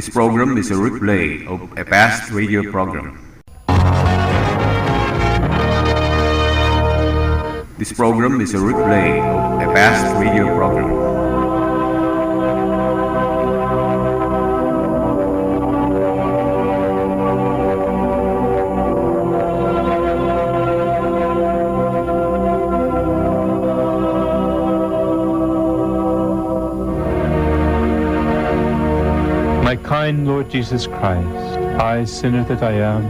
This program is a replay of a past radio program. This program is a replay of a past radio program. My kind Lord Jesus Christ, I, sinner that I am,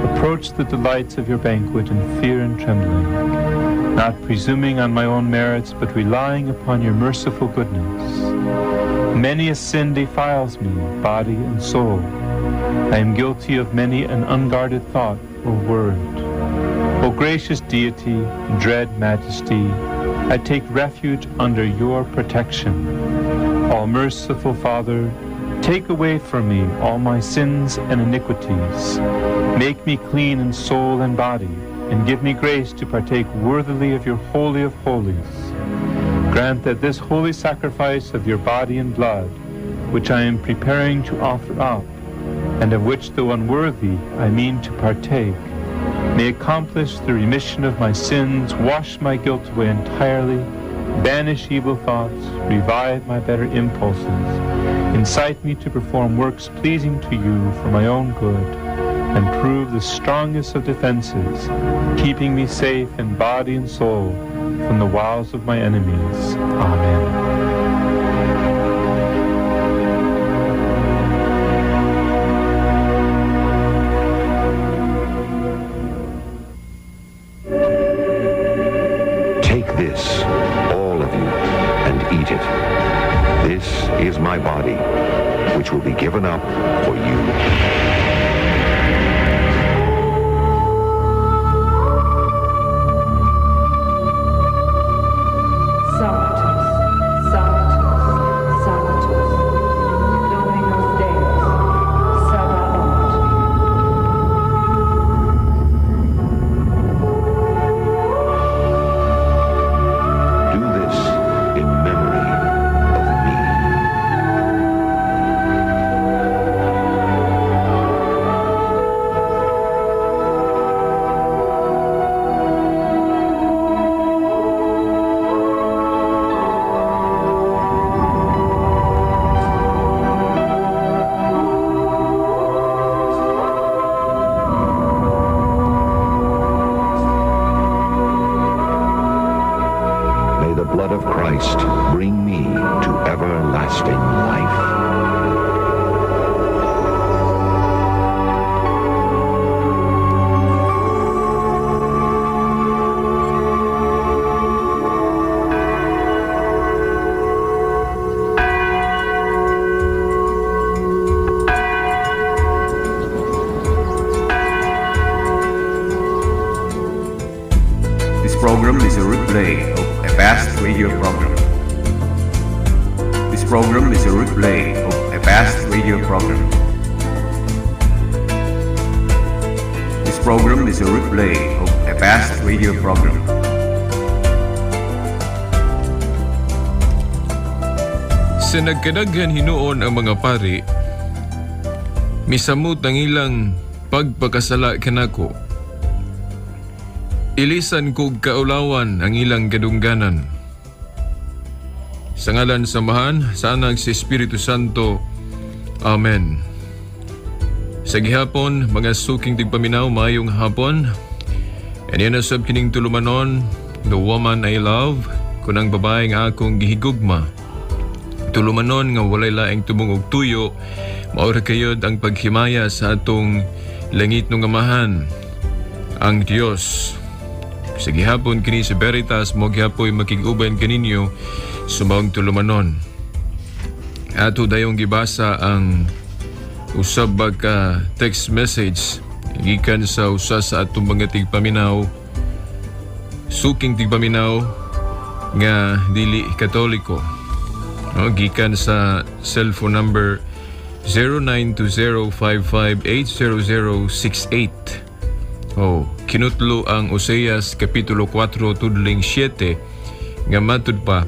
approach the delights of your banquet in fear and trembling, not presuming on my own merits, but relying upon your merciful goodness. Many a sin defiles me, body and soul. I am guilty of many an unguarded thought or word. O gracious deity, dread majesty, I take refuge under your protection. All merciful Father, take away from me all my sins and iniquities. Make me clean in soul and body, and give me grace to partake worthily of your Holy of Holies. Grant that this holy sacrifice of your body and blood, which I am preparing to offer up, and of which, though unworthy, I mean to partake, may accomplish the remission of my sins, wash my guilt away entirely, banish evil thoughts, revive my better impulses, incite me to perform works pleasing to you for my own good, and prove the strongest of defenses, keeping me safe in body and soul from the wiles of my enemies. Amen. This, all of you, and eat it. This is my body, which will be given up for you. Bring me to everlasting life. This program is a replay of a past radio program. This program is a replay of a past radio program. This program is a replay of a past radio program. Sa nagkadaghan hinuon ang mga pari, misamot ang ilang pagpakasala kanako. Ilisan kog kaulawan ang ilang kadungganan. Sa ngalan samahan sa Anak si Espiritu Santo. Amen. Sa gihapon, mga suking tigpaminaw, mayong hapon. And yan asab kining tulumanon, the woman I love, kunang babae nga akong gihigugma. Tulumanon nga walay laing tumungog tuyo, maura kayod ang paghimaya sa atong langit ng amahan, ang Diyos. Sa gihapon kini si Veritas, mo gihapoy makiguban kaninyo sumawang tulumanon. Ato dayong gibasa ang usab ka text message gikan sa usa sa atong mga tigpaminaw, suking tigpaminaw nga dili Katoliko. No, gikan sa cellphone number 092055800068. Kinutlo ang Oseas Kapitulo 4 tudling 7 nga matud pa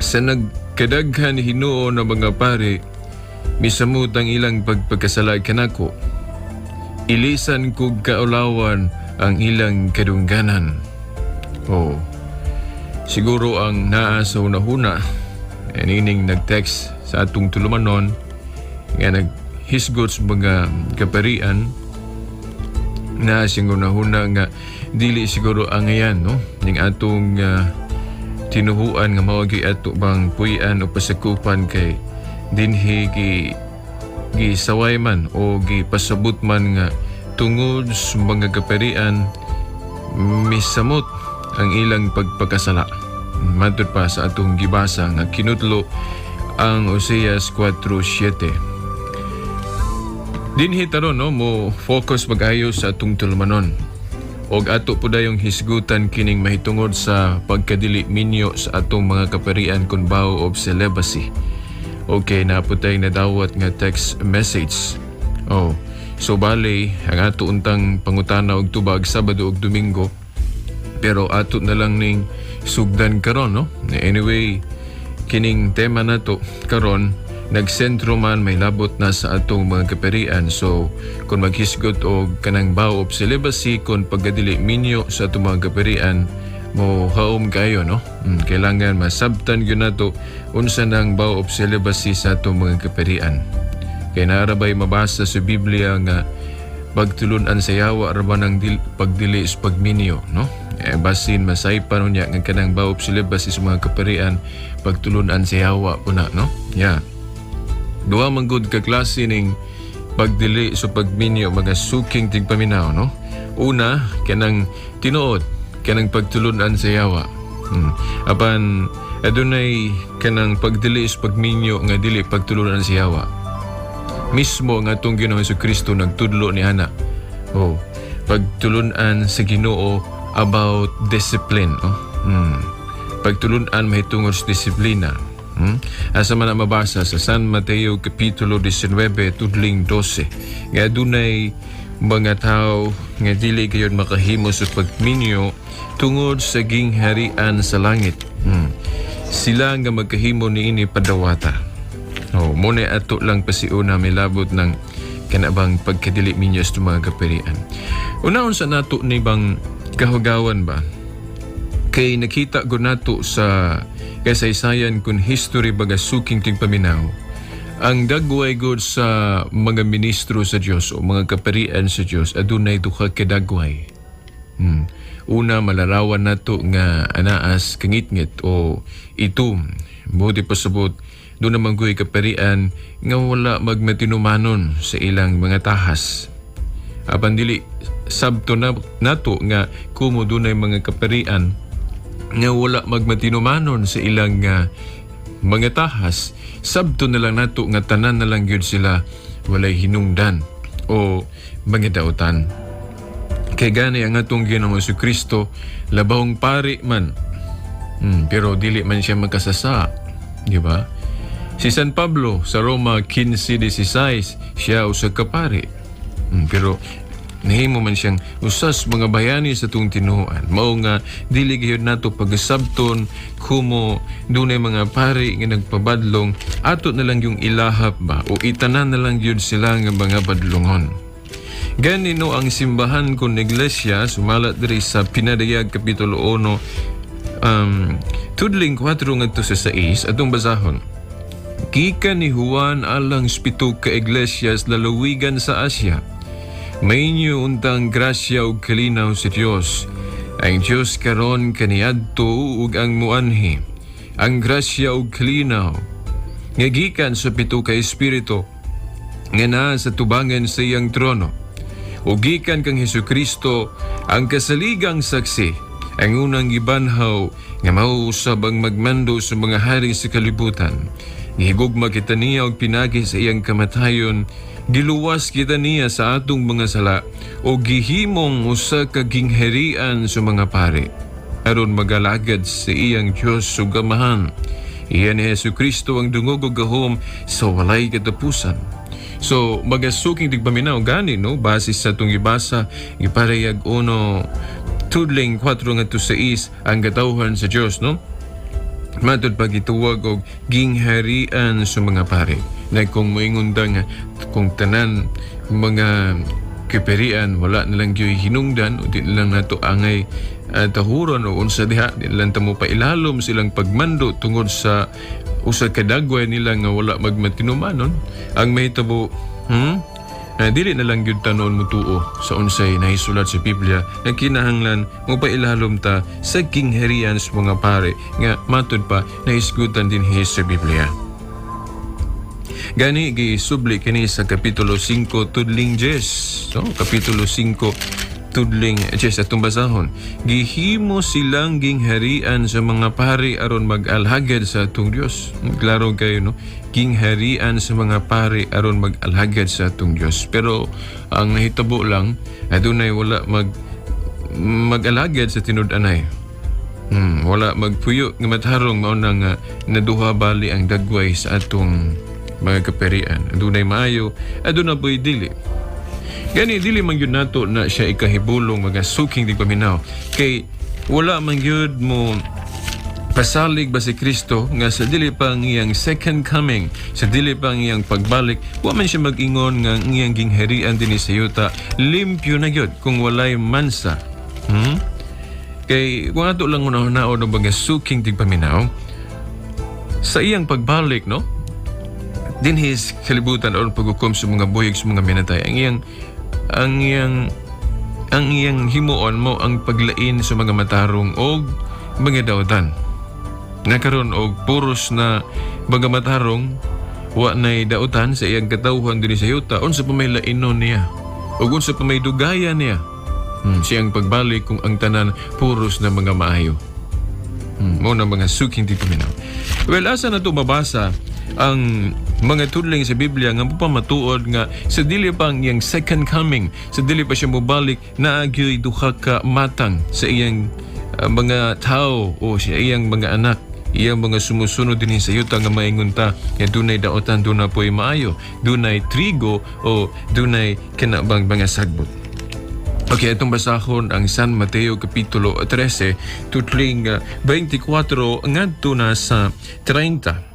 sa nagkadaghan hinuon ng mga pari misamot ang ilang pagpagkasala kanako. Ilisan kog kaulawan ang ilang kadungganan. Oh, siguro ang naa sa hunahuna, nining nag-text sa atong tulumanon, nga naghisgot sa mga kaparian, na siguro hunahuna nga dili siguro ang ayan, no? Ning atong tinuhuan nga mawagi ato bang puy-an o pasakupan kay dinhi gisaway man o gipasabot man nga tungod sa mga kaparian misamot ang ilang pagpakasala. Matod pa sa atong gibasa nga kinutlo ang Oseas 4:7. Dinhi taron, no, mo focus magayo sa atong tulumanon. Og ato po dayong hisgutan kining mahitungod sa pagkadili minyo sa atong mga kaparian kun bao of celibacy. Okay, na po tayong nadawat nga text message. Oh, so bale, ang ato untang pangutana og tubag Sabado ug Domingo. Pero ato na lang ning sugdan karon, no? Anyway, kining tema nato karon nagsentro man may labot na sa atong mga kaparian. So kung maghisgot og kanang vow of celibacy kung pagdili minyo sa atong mga kaparian, mo haom kayo, no? Kailangan masabtan yun nato unsa nang vow of celibacy sa atong mga kaparian. Kaya narabay mabasa sa Biblia nga pagtulunan sa yawa raban ang pagdili sa pagminyo, no? Basin masaypan niya nga kanang vow of celibacy sa mga kaparian pagtulunan sa yawa po na, no? Yeah. Duha man gud ka klase ning pagdili sa pagminyo mga suking tigpaminaw, no? Una, kanang tinuod, kanang pagtulunan sa yawa. Apan adunay kanang pagdili sa pagminyo nga dili pagtulunan sa yawa. Mismo nga atong Ginoong Jesucristo nagtudlo ni ana. Oh, pagtulunan sa Ginoo about discipline, no? Pagtulunan mahitungod sa disiplina. Asa man ang mabasa sa San Mateo Kapitulo 19, tudling 12. Nga dunay mga tao nga dili kayon makahimo sa pagminyo tungod sa gingharian sa langit. Sila nga magkahimo niini padawata. Oh, muna ato lang pasiuna may labot ng kanabang pagkadili minyo sa mga kaparian. Unaon sa nato ni bang kahugawan ba? Kay nakita ko nato sa kasaysayan kun history baga suking tigpaminaw, ang dagway god sa mga ministro sa Dios o mga kaparian sa Dios adunay duha ka dagway. Una, malarawan nato nga anaas kangitngit o itum. Buti pasabot doon naman ko'y kaparian nga wala magmatinumanon sa ilang mga tahas. Apan dili sabto na nato nga kumo dunay mga kaparian nga wala magmatinumanon sa ilang mga tahas, sabto na lang nato nga tanan na lang yun sila walay hinungdan o mga dautan. Kay gani ang atong Ginoong Jesucristo labahong pari man, pero dili man siya magkasasa, di ba? Si San Pablo sa Roma 15:16 siya usa ka pari, pero nahimo man siyang usas mga bayani sa itong tinuan. Mao nga, dili gayud nato pagasabton kumo dunay mga pari nga nagpabadlong, ato na lang yung ilahap ba o itanan na lang yun sila nga mga badlongon. Ganino ang simbahan kon iglesia, sumalat diri sa Pinadayag Kapitulo 1, tudling 4 ngadto sa 6, atong basahon. Gikan ni Juan alang 7 ka iglesyas lalawigan sa Asia. Mainyo untang grasya ug kalinaw sa Dios. Ang Dios karon kaniadto ug ang muanhi. Ang grasya ug kalinaw nga gikan sa 7 ka espiritu nga naa sa tubangan sa iyang trono. Ug gikan kang Hesukristo ang kasaligang saksi, ang unang gibanhaw nga mauusab ang magmando sa mga hari sa kalibutan. Gihigugma kita niya og pinagi sa iyang kamatayon. Giluwas kita niya sa atong mga sala o gihimong usa ka gingharian sa mga pari aron magalagad sa iyang Dios ug Amahan. Iyan ni Jesucristo ang dungog ug gahom sa walay katapusan. So magasuking tigpaminaw gani, no, base sa atong gibasa giparehag 1 tudling 4 ngadto sa 6 ang katawhan sa Dios, no? Matod pagituwag og gingharian sa mga pari. na kung moingundang kung tanan mga kiperian wala nilang gyoy hinungdan o di nilang nato angay tahuron o unsa diha, di nilang tamo pa ilalom silang pagmando tungod sa usa ka dagway nila nga wala magmatinumanon ang mahitabo dili na lang gyud tanon mutuo sa unsay nahisulat sa Biblia nga kinahanglan mo pa ilalom ta sa kingharian sa mga pare nga matud pa nahisgutan din sa Biblia. Gani gisubli kini sa kapitulo 5 tudling 10. No, kapitulo 5 tudling 10 atong basahon. Gihimo silang gingharian sa mga pari aron mag-alhagad sa atong Dios. Klaro kayo no, gingharian sa mga pari aron mag-alhagad sa atong Dios. Pero ang nahitabo lang adunay wala mag-alhagad sa tinud-anay. Wala magpuyo nga matharong mao nang naduha bali ang dagway sa atong mga kaperian. Adunay maayo, aduna po'y dili. Gani dili man yun nato na siya ikahibulong mga suking di paminaw. Kay wala man yun mo pasalig ba si Kristo nga sa dili pa ang iyang second coming, sa dili pa ang iyang pagbalik, wa man siya mag-ingon nga ang iyang gingharian din sa yuta, limpyo na yun kung walay mansa. Kay kung ato lang unahunao ng mga suking di paminaw, sa iyang pagbalik, no? Din his kalibutan o paghukom sa mga buyog sa mga minatay ang iyang himuon mo ang paglain sa mga matarong o mga dawatan nakaroon og puros na mga matarong wa nay dautan sa iyang katawhan dinhi sa yuta unsa pa may lainon niya o unsa pa may dugaya niya siyang pagbalik kung ang tanan puros na mga maayo mo na mga suking di paminaw. Well, asa na ito mabasa ang mga tudling sa Biblia nga mapamatuod nga sa dili pa ang iyang second coming, sa dili pa siya mobalik na agyoy duha ka matang sa iyang mga tao o sa iyang mga anak, iyang mga sumusunod din sa yuta nga maingon ta nga dunay daotan, dunay po'y maayo, dunay trigo o dunay kinabang mga sagbot. Okay, itong basahon ang San Mateo Kapitulo 13, tutling 24 ngadto na sa 30.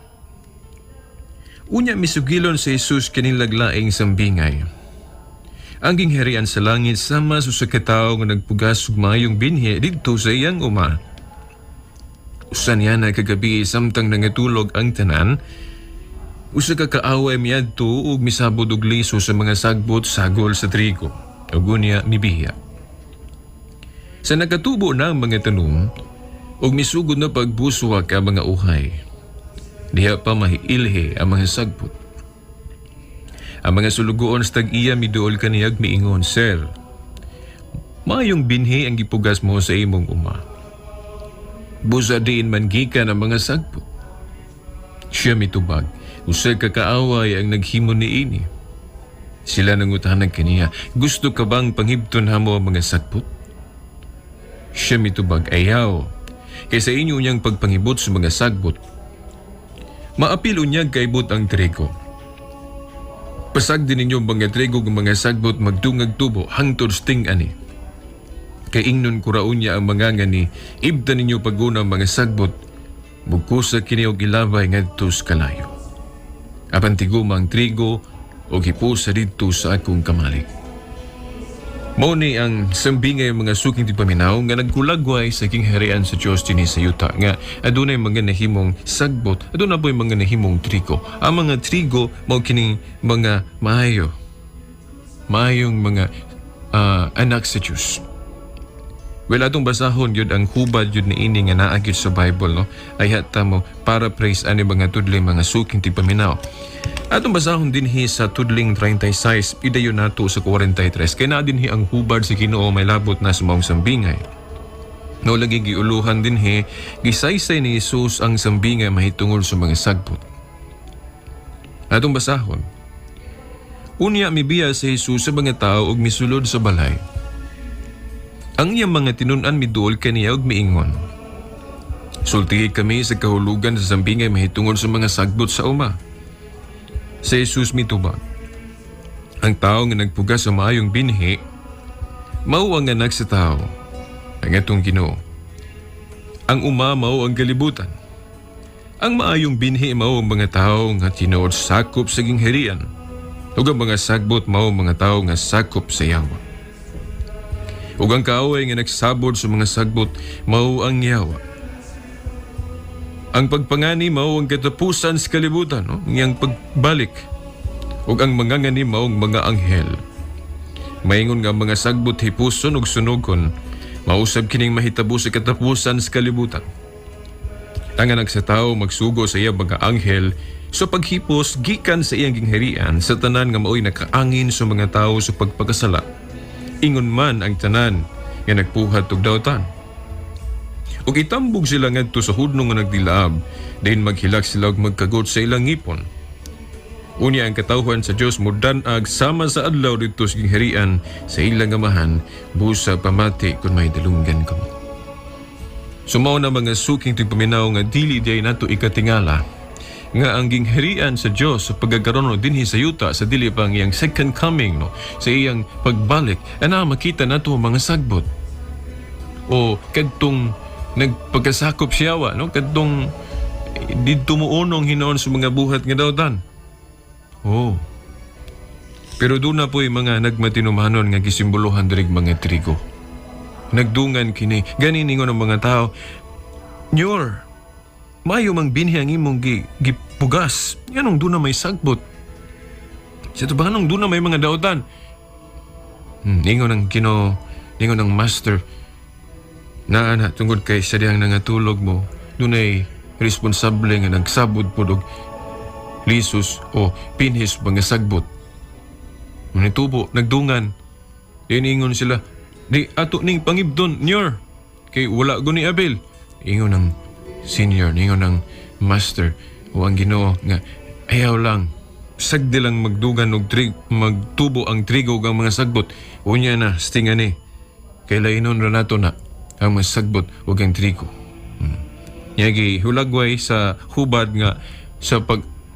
Unya misugilon sa Jesus kinilaglaing sambingay. Ang gingharian sa langit sama sa katao nga nagpugas og maayong binhi didto sa iyang uma. Usa niya na kagabi samtang nangatulog ang tanan, usa ka kaaway miadto ug misabod og liso sa mga sagbot sagol sa trigo. Ug unya mibiya. Sa nakatubo na ang mga tanom, ug misugod na pagbuswa ka mga uhay. Diha pa mahiilhe ang mga sagbot. Ang mga sulugoon sa tag-iya miduol kaniyag miingon, Sir, mayong binhi ang gipugas mo sa imong uma. Busa diin man gikan ang mga sagbot. Siya mitubag, usa ka kaaway ang naghimo niini. Sila nangutahan kaniya, gusto ka bang panghibton hamo ang mga sagbot? Siya mitubag, ayaw. Kaysa inyo niyang pagpanghibot sa mga sagbot, maapil unyag kaibot ang trigo. Pasag din ninyo mga trigo ng mga sagbot magdungag tubo hangtod sting ani. Kay ingnon kuraon niya ang mga ngani, ibta ninyo paguna mga sagbot, bugkusa kini og ilabay ngadto sa kalayo. Apan tiguma ang trigo o hipusa dito sa akong kamalik. Mao ni ang sambingay mga suking di paminaw nga nagkulagway sa kingharian sa Dios dinhi sa yuta nga adunay mga nahimong sagbot, aduna po'y mga nahimong trigo. Ang mga trigo mao kining mga maayong mga anak sa Dios. Well, atong basahon yun ang hubad yun ni ini nga naa gyud sa Bible, no? Ay hata mo paraphrase ani mga tudling mga suking di paminaw. Atong basahon dinhi sa tudling 36, idayon nato sa 43. Kaya na dinhi ang hubad sa Ginoo may labot na sa maong sambingay. No lagi giuluhan dinhi, gisaysay ni Jesus ang sambingay mahitungod sa mga sagbot. Atong basahon. Unya mibiya si Jesus sa mga tao ug misulod sa balay. Ang iyang mga tinun-an miduol kaniya ug miingon, sultihi kami sa kahulugan sa sambingay mahitungod sa mga sagbot sa uma. Si Jesus mitubag, ang tao nga nagpugas sa maayong binhi, mao ang anak sa tao, ang atong Ginoo. Ang uma mao ang kalibutan. Ang maayong binhi mao ang mga tao nga tinuod sakop sa gingharian, ug ang mga sagbot mao ang mga tao nga sakop sa Yawa. Ug ang kaaway nga nagsabot sa mga sagbot mao ang Yawa. Ang pagpangani mao ang katapusan sa kalibutan, no? Ang pagbalik. Ug ang mangangani mao ang mga anghel. Maingon nga mga sagbot hipuson ug sunugon, mausab kining mahitabo sa katapusan sa kalibutan. Tangan sa tao magsugo sa iya mga anghel so paghipos gikan sa iyang gingharian sa tanan nga maoy nakaangin sa mga tao sa pagpakasala. Ingon man ang tanan nga nagpuhat og dawtan. Ug itambog sila ngadto sa hudno nga nagdilaab, dayon maghilak sila og magkagot sa ilang ngipon. Unya ang katawhan sa Dios modan-ag sama sa adlaw didto sa gingharian sa ilang amahan busa pamati kun may dalunggan kamo. Sumaw na mga suking tigpaminaw nga dili diay nato ikatingala nga ang gingharian sa Dios sa pagkakaroon dinhi sa yuta sa dili pang iyang second coming, no, sa iyang pagbalik ana makita nato mga sagbot o kadtong nagpagkasakop siyawa, no, kadtong didto muunong hinoon sa mga buhat nga dawtan. Pero doon na po'y mga nagmatinumanon nga gisimbolohan dirig mga trigo. Nagdungan kini ganin ningon ang mga tao, "Nyor, mayo mang binhi ang imong gipugas. Yanong doon na may sagbot. Sa tubanganong doon na may mga dautan." Ningon ang master, na tungod kay sa diyang nangatulog mo, doon ay responsable nga nagsabot po og lisus o pinhis mga sagbot. Manitubo, nagdungan. Ingon sila, "Di ato ning pangibdon, Nyor, kay wala guni Abel." Ingon ng senior, ingon ng master, o ang Ginoo nga ayaw lang, sagdi lang magdugan og magtubo ang trigo ug ang mga sagbot. Unya na, stingan ni. Kay lainon ra nato na ang mga sagbot ug ang trigo. Yagi hulagway sa hubad nga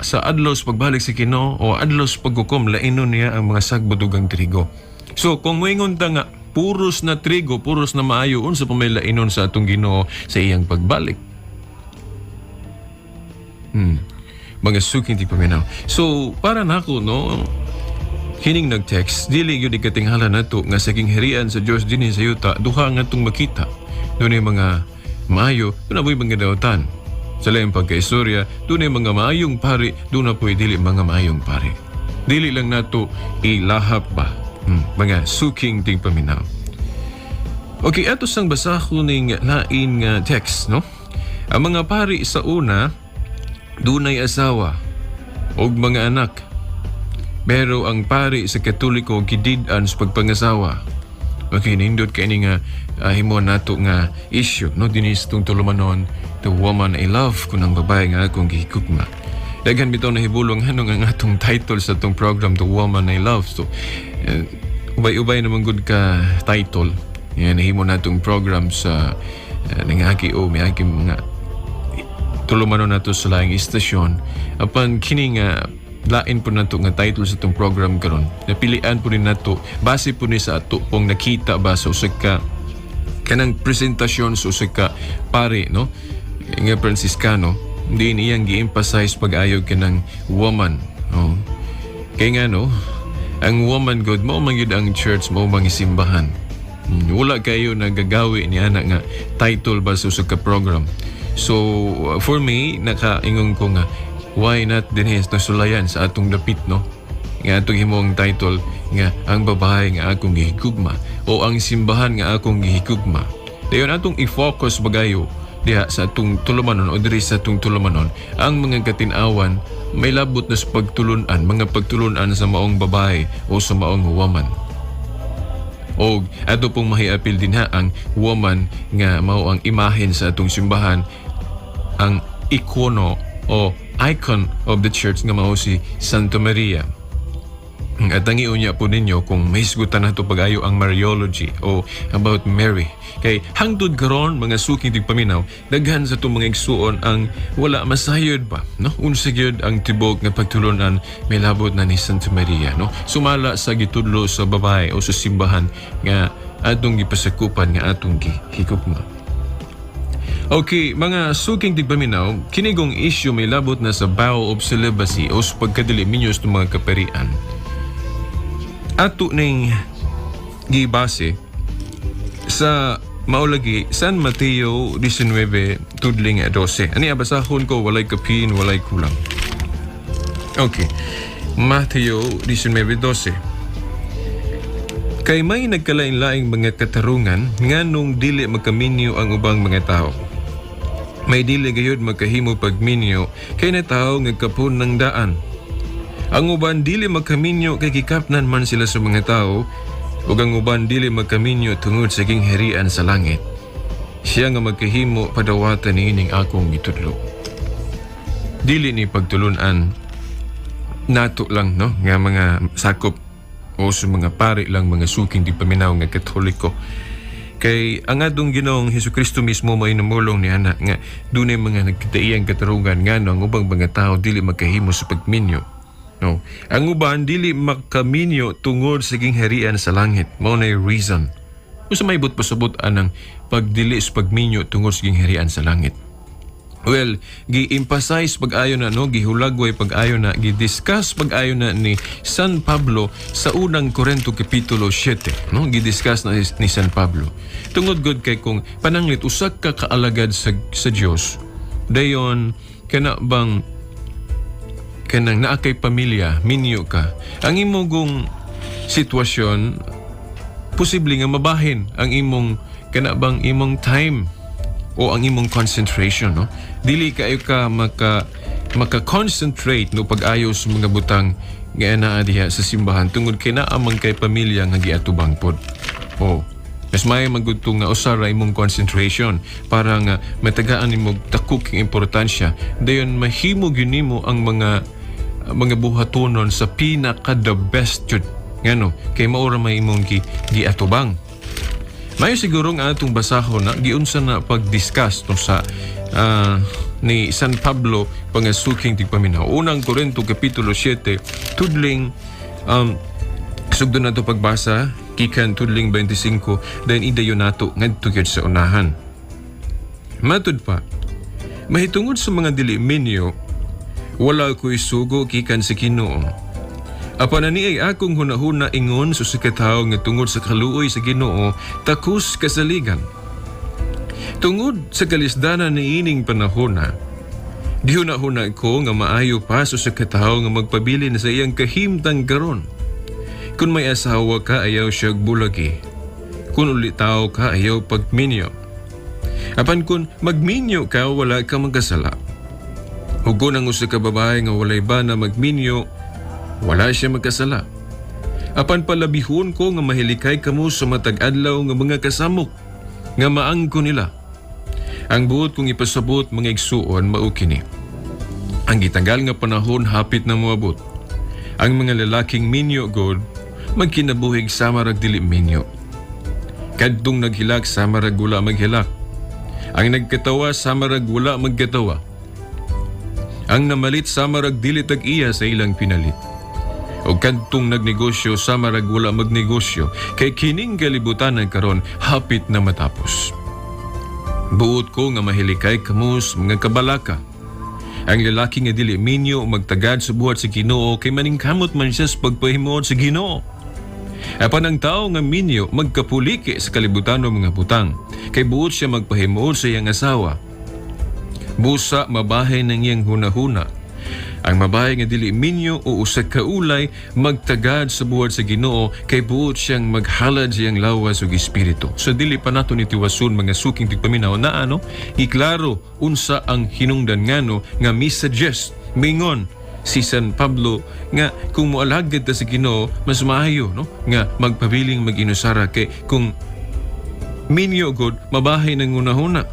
sa adlaw sa pagbalik sa Ginoo o adlaw sa paghukom, lainon niya ang mga sagbot ug ang trigo. So kung moingon ta nga puros na trigo, puros na maayo, unsa pa may lainon sa atong Ginoo sa iyang pagbalik. Mga suking tigpaminaw. So para nako, no, kining nag-text, dili gyud ikatinghala nato nga sa gingharian sa Dios dinhi sa yuta duha nga tong makita. Dunay mga maayo, dunay mga dawtan. Sa laing pagkaistorya, dunay mga maayong pari, dunay po'y dili mga maayong pari. Dili lang nato ilahap ba mga suking tigpaminaw. Okay, ato sang basa ko ning lain nga text, no? Ang mga pari sa una, dunay asawa og mga anak. Pero ang pari sa Katoliko gidid-an sa pagpangasawa. Okay, nindot kay ni nga himo nato nga issue, no, dinis tong tulumanon, "The Woman I Love," kun ang babae nga akong gihigugma. Daghan bitaw na hibulong hanong ang atong title sa atong program, "The Woman I Love." So ubay-ubay naman good ka title. Yan, nahimo natong program sa nangaki o may aking mga tulumanon nato sa laing istasyon. Apan kini nga lain po nato nga title sa itong program karon. Napilian po rin nato base po ni sa ato pong nakita ba sa usag ka kanang presentasyon sa usag ka pare, no, nga Franciscano. Hindi niyang gi-emphasize pag-ayaw kanang woman. Kaya nga, no, ang woman God, mao man gyud ang church, mao mang simbahan. Wala kayo nagagawi ni anak nga title ba sa usag ka program. So for me, nakaingon ko nga why not dinhi sa sulayan sa atong dapit, no, nga atong himong title nga ang babae nga akong gihigugma o ang simbahan nga akong gihigugma. Dayon atong i-focus bagayo diha sa atong tulumanon o diri sa atong tulumanon ang mga katin-awan may labot na sa pagtulunan, mga pagtulunan sa maong babae o sa maong woman. O ato pong mahiapil din ha ang woman nga mao ang imahen sa atong simbahan, ang ikono o icon of the church nga mao si Santa Maria. At ang iunya po ninyo kung may hisgutan na ito pag-ayo ang Mariology o about Mary. Kay hangtod karon mga suking tigpaminaw, daghan sa itong mga igsuon ang wala masayod ba, no? Unsa gyud ang tibok nga pagtulunan may labot na ni Santa Maria, no? Sumala sa gitudlo sa babae o sa simbahan nga atong gipasakupan nga atong gihigugma. Okay, mga suking tigpaminaw, kinigong issue may labot na sa vow of celibacy o sa pagkadili minyo sa mga kaparian. Ato ning gibase sa maulagi San Mateo 19 tudling 12. Ani abasahon ko walay kapin, walay kulang. Okay. Mateo 19:12. Kay may nagkalain-laing mga katarungan nganong dili magkaminyo ang ubang mga tao. May dili gayud magkahimo pagminyo kay na tao ngagkapon ng daan. Ang uban dili magkaminyo kay gikapnan man sila sa mga tao, ug ang uban dili magkaminyo tungod sa gingharian sa langit. Siya nga magkahimo padawatan niining akong gitudlo. Dili ni pagtulunan nato lang no nga mga sakop o sa mga pari lang mga suking di paminaw nga Katoliko. Kay ang atong Ginoong Hesukristo mismo may namulong niya na nga dunay mga nagkitaiyang katarungan nga no, ang ubang mga tao dili magkahimo sa pagminyo. No. Ang uban dili makaminyo tungod sa gingharian sa langit. Mao na reason. Usa may pasabot anang pagdili sa pagminyo tungod sa gingharian sa langit. Well, gi-emphasize pag-ayo na no, gihulagway pag-ayo na, gi-discuss pag-ayo na ni San Pablo sa unang Korinto kapitulo 7, no? Gi-discuss na ni San Pablo. Tungod gud kay kung pananglit usak ka kaalagad sa Dios, dayon kana bang kanang naa kay pamilya, minyo ka. Ang imong sitwasyon posible nga mabahin ang imong kana bang imong time o ang imong concentration, no? Dili kayo ka maka-concentrate no pag-ayo sa mga butang nga naa diha sa simbahan tungod kay naa man kay pamilya nga giatubang pod. O mas may magudto nga usara imong concentration para nga matagaan nimo takok ang importansya dayon mahimo gyud nimo ang mga buhatonon sa pinaka the best jud ngano kay mao ra may imong giatubang. May siguro nga atong basahon na giunsa na pag-discuss no sa ni San Pablo pangasuking tigpaminaw. Unang Korinto kapitulo 7 tudling sugdo na to pagbasa kikan tudling 25 then idayon nato ngadto gyud sa unahan. Matud pa, mahitungod sa mga dili minyo wala ko'y sugo kikan sa Ginoo. Apan ani ay akong hunahuna ingon sa sakataw nga tungod sa kaluoy sa Ginoo takus kasaligan. Tungod sa kalisdanan ni ining panahon na gihuna-huna ko nga maayo pa sa sakataw nga magpabilin sa iyang kahimtang karon. Kung may asawa ka ayaw siya bulagi. Kung ulitaw ka ayaw pagminyo. Apan kung magminyo ka wala ka magkasala. Ug kung ang usa ka babae nga walay ba na magminyo wala siya magkasala. Apan palabihon ko nga mahilikay kamo sa matag adlaw nga mga kasamok nga maangko nila. Ang buot kong ipasabot mga igsuon mao kini. Ang gitanggal nga panahon hapit na moabot. Ang mga lalaking minyo god magkinabuhig sama rag dili minyo. Kadtong naghilak sama rag wala maghilak. Ang nagkatawa sama rag wala magkatawa. Ang namalit sama rag dili tag-iya sa ilang pinalit. O kadtong nagnegosyo sama rag wala magnegosyo kay kining kalibutan karon hapit na matapos. Buot ko nga mahilikay kamo sa mga kabalaka. Ang lalaki nga dili minyo magtagad sa buhat sa Ginoo kay maningkamot man siya sa pagpahimuot sa Ginoo. Apan ang tao nga minyo magkapuliki sa kalibutan ng mga butang kay buot siya magpahimuot sa iyang asawa. Busa mabahay ng iyang hunahuna. Ang mabahay nga dili minyo o usa ka ulay magtagad sa buhat sa Ginoo kay buot siyang maghalad sa iyang lawas ug espiritu. So dili pa nato ni tiwason mga suking tigpaminaw na iklaro unsa ang hinungdan ngano nga mi-suggest mingon si San Pablo nga kung moalhagad ta sa Ginoo mas maayo no nga magpabiling mag-inusara kay kung minyo god mabahay ng unahuna.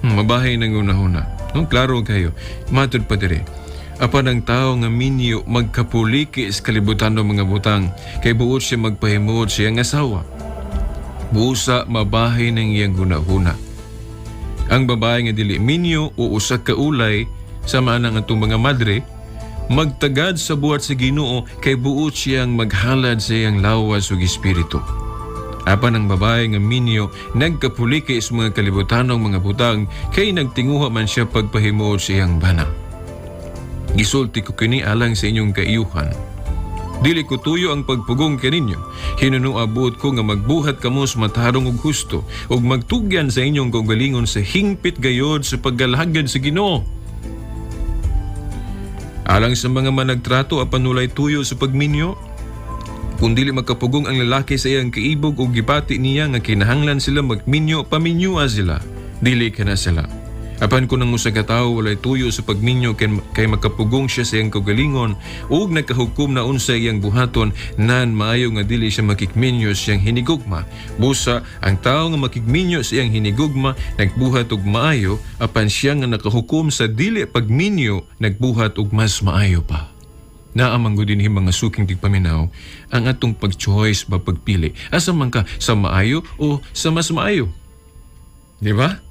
Mabahay ng unahuna. No klaro kayo. Matud pa dire. Apan ang tao nga minyo magkapuliki sa kalibutan ng mga butang kay buot siya magpahimuot sa iyang asawa. Busa mabahay ng iyang hunahuna. Ang babae nga dili minyo o usa ka ulay sama nang atong mga madre magtagad sa buhat sa Ginoo kay buot siyang maghalad sa iyang lawas ug espiritu. Apan ang babae nga minyo nagkapuliki sa mga kalibutanong mga butang kay nagtinguha man siya pagpahimuot sa iyang bana. Gisulti ko kini alang sa inyong kaiyuhan. Dili ko tuyo ang pagpugong kaninyo. Hinunuabot ko nga magbuhat kamo sa matarong ug husto ug magtugyan sa inyong kaugalingon sa hingpit gayod sa paggalhagad sa Ginoo. Alang sa mga managtrato apan walay tuyo sa pagminyo, kung dili magkapugong ang lalaki sa iyang kaibog o gibati niya nga kinahanglan sila magminyo, paminyua sila, dili ka na sila. Apan kung ang usa ka tawo walay tuyo sa pagminyo kay makapugong siya sa iyang kaugalingon ug nakahukom na unsa iyang buhaton, nan maayo nga dili siya makikminyo sa iyang hinigugma. Busa ang tawo nga makikminyo sa iyang hinigugma nagbuhat og maayo, apan siya nga nakahukom sa dili pagminyo nagbuhat og mas maayo pa. Naamang din mga suking tigpaminaw ang atong pag-choice ba pagpili. Asa man ka, sa maayo o sa mas maayo? Di ba?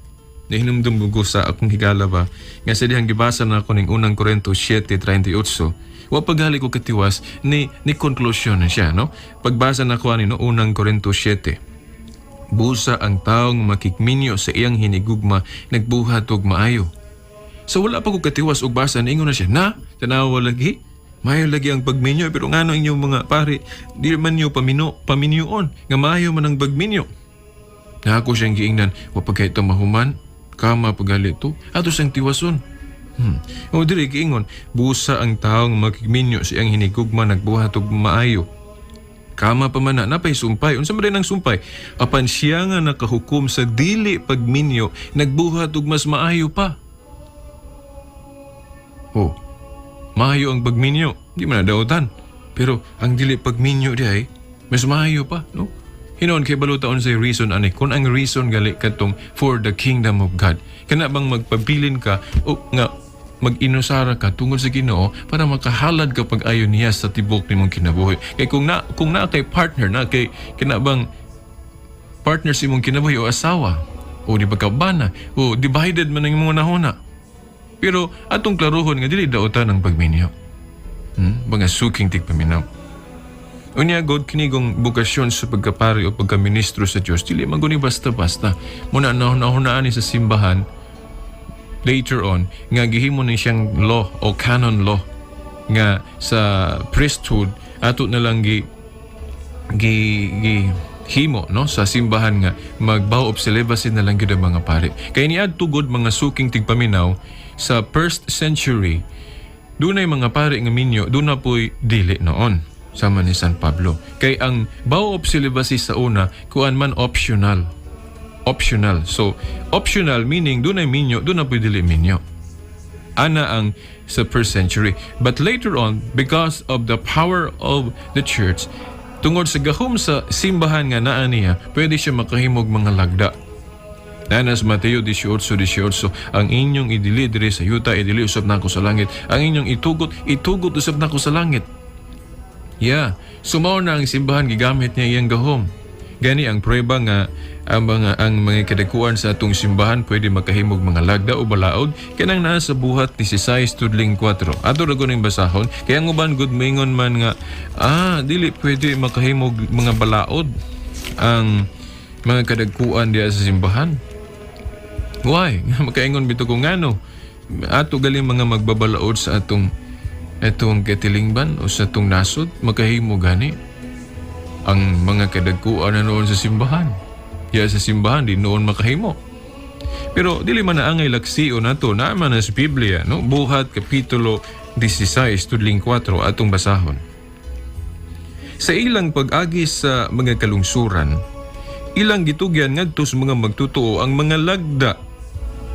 Nahinumdum ko sa akong higala ba nga sa dihang gibasa na ako ng unang Korinto 7:38. Wa pagali ko katiwas ni konklusyon na siya, no? Pagbasa na ko no unang Korinto 7. Busa ang taong makikminyo sa iyang hinigugma nagbuhat og maayo. So wala pa ko katiwas og basa ningon na siya na tanawa lagi. Mayo lagi ang pagminyo, pero nga no inyong mga pare, di man nyo paminyoon, nga mayo man ang pagminyo. Na ako siyang giingnan, wapag kayo mahuman, kama pagali ito, ato siyang tiwason. O diri giingon, busa ang taong makikminyo siyang hinigugma nagbuhat og maayo. Kama pa man na pa'y sumpay, unsa man rin ang sumpay, apan siya nga nakahukom sa dili pagminyo, nagbuhat og mas maayo pa. Maayo ang pagminyo, di man nadautan. Pero ang dili pagminyo di ay, mas maayo pa, no? Hinoon kay balutaon sa reason ani, kung ang reason gali katong for the kingdom of God. Kana bang magpabilin ka o nga mag-inusara ka tungod sa Ginoo para makahalad ka pag-ayo niya sa tibok nimong kinabuhi. Kay kung na kay partner na kay kinabang partner si mong kinabuhi o asawa o di ba kabana o divided man ang mga nahuna. Pero atong klaruhon nga dili dautan ang pagminyo. Mga suking tigpaminaw. Unya God kinigong bukasyon sa pagkapari o pagkaministro sa Dios dili man guni basta-basta. Muna nahunaan ni sa simbahan later on nga gihimo ni siyang law o canon law nga sa priesthood ato na lang himo no sa simbahan nga mag-vow of celibacy na lang gyud ang mga pare. Kay niadto gud mga suking tigpaminaw sa 1st century, dunay mga pare nga minyo, duna po'y dili noon, sama ni San Pablo. Kay ang vow of celibacy sa una, kuan man optional. Optional. So, optional meaning dunay minyo, duna po'y dili minyo. Ana ang sa 1st century. But later on, because of the power of the church, tungod sa gahom sa simbahan nga naa niya, pwede siya makahimog mga lagda. Nanas Mateo 18:18, ang inyong idili diri sa yuta, idili usab nako sa langit. Ang inyong itugot usab nako sa langit. Sumaw na ang simbahan gigamit niya iyang gahom. Gani ang prueba nga ang mga kadakuan sa atong simbahan pwede makahimog mga lagda o balaod kanang naa sa buhat 16:4. Ato ra ning basahon kaya ang uban gud moingon man nga dili pwede makahimog mga balaod ang mga kadakuan diya sa simbahan. Why? Makaingon bito ko ngano. Ato galing mga magbabalaod sa atong katilingban o sa atong nasod, makahimo gani ang mga kadagkuan na noon sa simbahan. Sa simbahan di noon makahimo. Pero dili man na angay laksiyo nato naman na sa Biblia, no? Buhat kapitulo 16:4 atong basahon. Sa ilang pag-agi sa mga kalungsuran, ilang gitugyan ngadto sa mga magtutuo ang mga lagda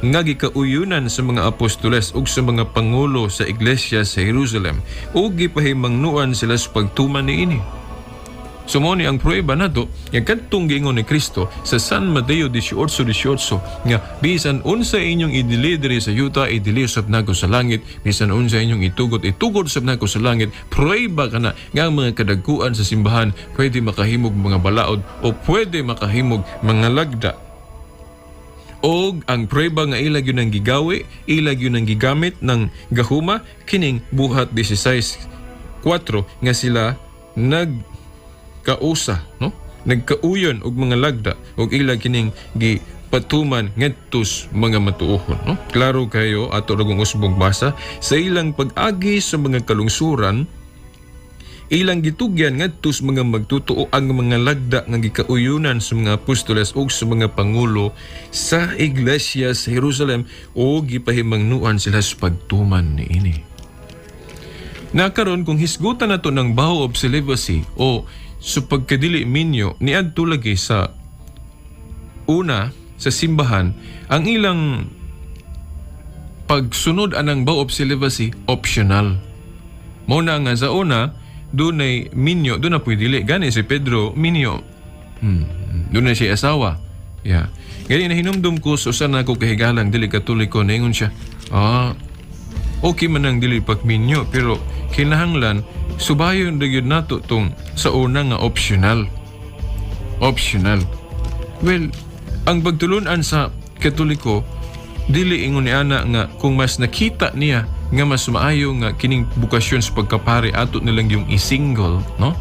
nga gikauyunan sa mga apostoles ug sa mga pangulo sa iglesia sa Jerusalem ug gipahimangnuan sila sa pagtuman niini. Sumoni ang prueba nato nga kadtong giingon ni Kristo sa San Mateo 18:18 nga bisan unsa inyong idili diri sa yuta idili usab nako sa langit, bisan unsa inyong itugod usab nako sa langit. Prueba kana nga ang mga kadagkuan sa simbahan pwede makahimog mga balaod o pwede makahimog mga lagda. Og ang prueba nga ilag yun ang gigawi, ilag yun ang gigamit ng gahuma, kining buhat 16:4 nga sila nagkausa, no? nagkauyon og mga lagda og ila kining gipatuman ngadtos mga matuohon, no? Klaro kayo ato ragong usbong basa sa ilang pag-agi sa mga kalungsuran, ilang gitugyan ngadtos mga magtutuo ang mga lagda nga gikauyunan sa mga apostoles ug sa mga pangulo sa iglesia sa Jerusalem o gipahimangnuan sila sa pagtuman niini. Nakaron kung hisgutan nato ng vow of celibacy o sa pagkadili minyo niadto lagi sa una sa simbahan, ang ilang pagsunod anang vow of celibacy optional. Mao na nga sa una dunay minyo, doon na pwede dili. Gani si Pedro minyo. Doon na siya asawa. Yeah. Gani na hinumdum ko so sana ako kahigalang dili katoliko na ingon siya. Okay man ang dili pagminyo pero kinahanglan subayon ra gyud nato tong sa una nga optional. Optional. Well, ang pagtulunan sa Katoliko dili ingon ni ana nga kung mas nakita niya nga mas maayo nga kining bukasyon sa pagkapari ato nilang yung i-single, no?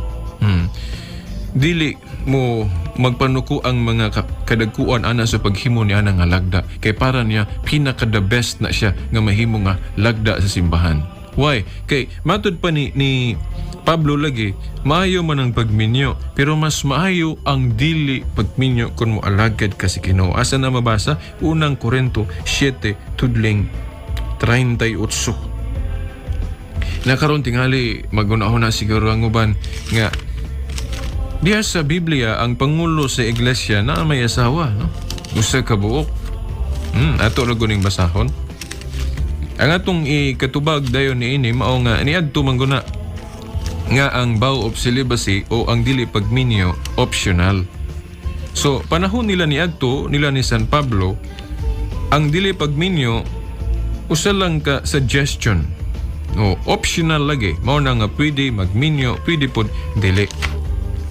Dili mo magpanuko ang mga kadagkuan ana sa paghimo ni ana nga lagda kay para niya pinaka the best na siya nga mahimo nga lagda sa simbahan. Why? Kay matud pa ni Pablo lagi, maayo man ang pagminyo pero mas maayo ang dili pagminyo kung mo alagad ka si Ginoo. Asa na mabasa? Unang Korinto 7 tudling 38. Nakaroon tingali magunahon na siguro ang uban nga diya sa Biblia ang pangulo sa iglesia na may asawa, no? Usa ka buok. Ato ra guning basahon. Ang atong ikatubag dayon niini mao nga niadto man guna nga ang vow of celibacy o ang dili pagminyo optional. So panahon nila niadto nila ni San Pablo ang dili pagminyo usa lang ka suggestion. O optional lagi. Mao na nga pwede magminyo, pwede pod dili.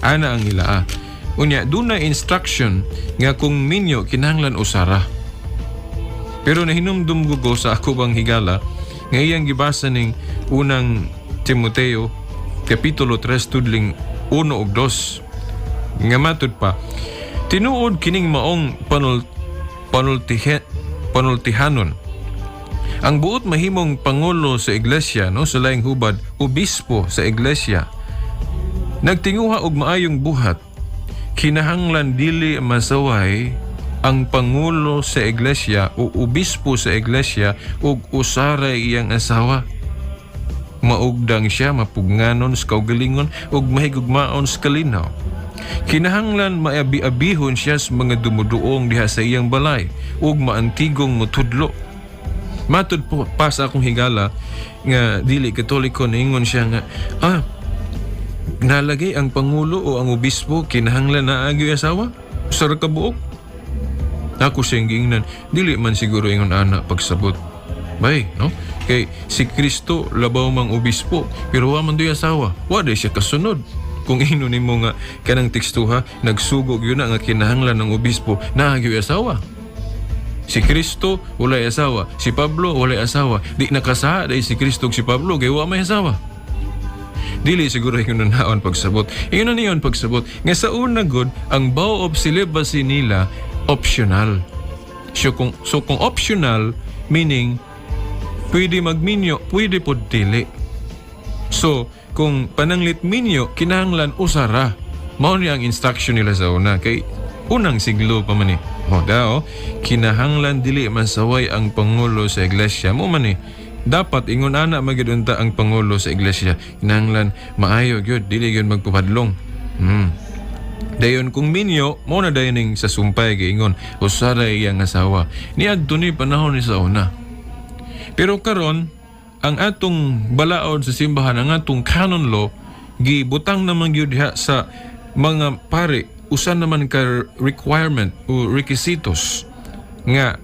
Ana ang ilaa. Unya, doon na instruction nga kung minyo kinahanglan usara. Pero nahinumdum ko sa ako bang higala nga iyang gibasa ning unang Timoteo Kapitulo 3 tudling 1 ug 2. Nga matud pa, tinuod kining maong panultihanon. Ang buot mahimong pangulo sa iglesia, no, sa laing hubad, obispo sa iglesia, nagtinguha og maayong buhat, kinahanglan dili masaway ang pangulo sa iglesia o obispo sa iglesia ug usaray iyang asawa. Maugdang siya mapugnanon sa kaugalingon ug mahigugmaon sa kalinaw. Kinahanglan maabi-abihon siya sa mga dumuduong diha sa iyang balay ug maantigong mutudlo. Matud po pa sa akong higala nga dili katoliko ningon siya nga nalagay ang pangulo o ang obispo kinahanglan na agyo asawa sa kabuok. Ako siyang giingnan dili man siguro ingon ana pagsabot bay, no? Kay si Kristo labaw mang obispo pero wa man doy asawa, wa day siya kasunod. Kung ino nimo nga kanang tekstuha nagsugog yun nga kinahanglan ng obispo na agyo asawa. Si Kristo walay asawa, si Pablo walay asawa, di nakasaha day si Kristo ug si Pablo kay wa may asawa. Dili siguro yung naon pagsabot. Yung niyon pagsabot. Nga sa una good, ang vow of celibacy nila, optional. So kung optional, meaning, pwede magminyo, pwede po dili. So, kung pananglit minyo, kinahanglan usara. Mao niya ang instruction nila sa una. Kay unang siglo pa man eh. Kinahanglan dili masaway ang pangulo sa iglesia. Mo man eh. Dapat ingon ana magidunta ang pangulo sa iglesia. Kinahanglan maayo gyud dili gyud magpapadlong. Dayon kung minyo mo na dayon ning sa sumpay giingon usaray iyang asawa. Niadto ni panahon ni sa una. Pero karon ang atong balaod sa simbahan, ang atong canon law gibutang naman gyud diha sa mga pare usan naman ka requirement o requisitos nga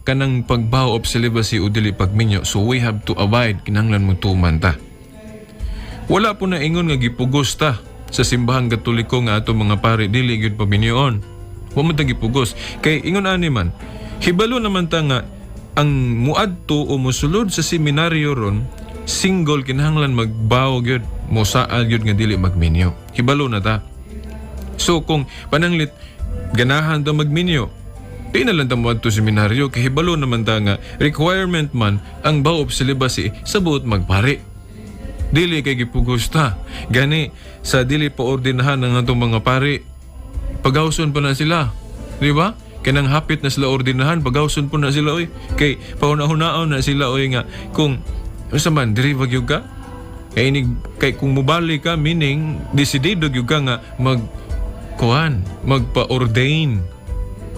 kanang pagbaw of celibacy o dili pagminyo. So we have to abide, kinahanglan mo tuman ta. Wala po na ingon nga gipugos ta sa simbahang katoliko nga ato mga pare dili gyud paminyoon. Wa man ta gipugos kay ingon ani man hibalo naman ta nga ang muadto o mosulod sa seminaryo ron single kinahanglan magbaw gyud mo saa gyud nga dili magminyo. Hibalo na ta. So kung pananglit ganahan ta magminyo, di na lang ta mo adto seminaryo kay hibalo naman ta nga requirement man ang baop celibacy sa buot magpari. Dili kay gipugusta. Gani sa dili pa ordinahan ng atong mga pari, pagawson pa na sila. Di ba? Kanang hapit na sila ordinahan, pagawson po na sila oy. Kay pauna-hunaon na sila oy nga kung unsa man diri wag gyud ka. Kay kung mubalik ka meaning desidido gyud ka nga magpa-ordain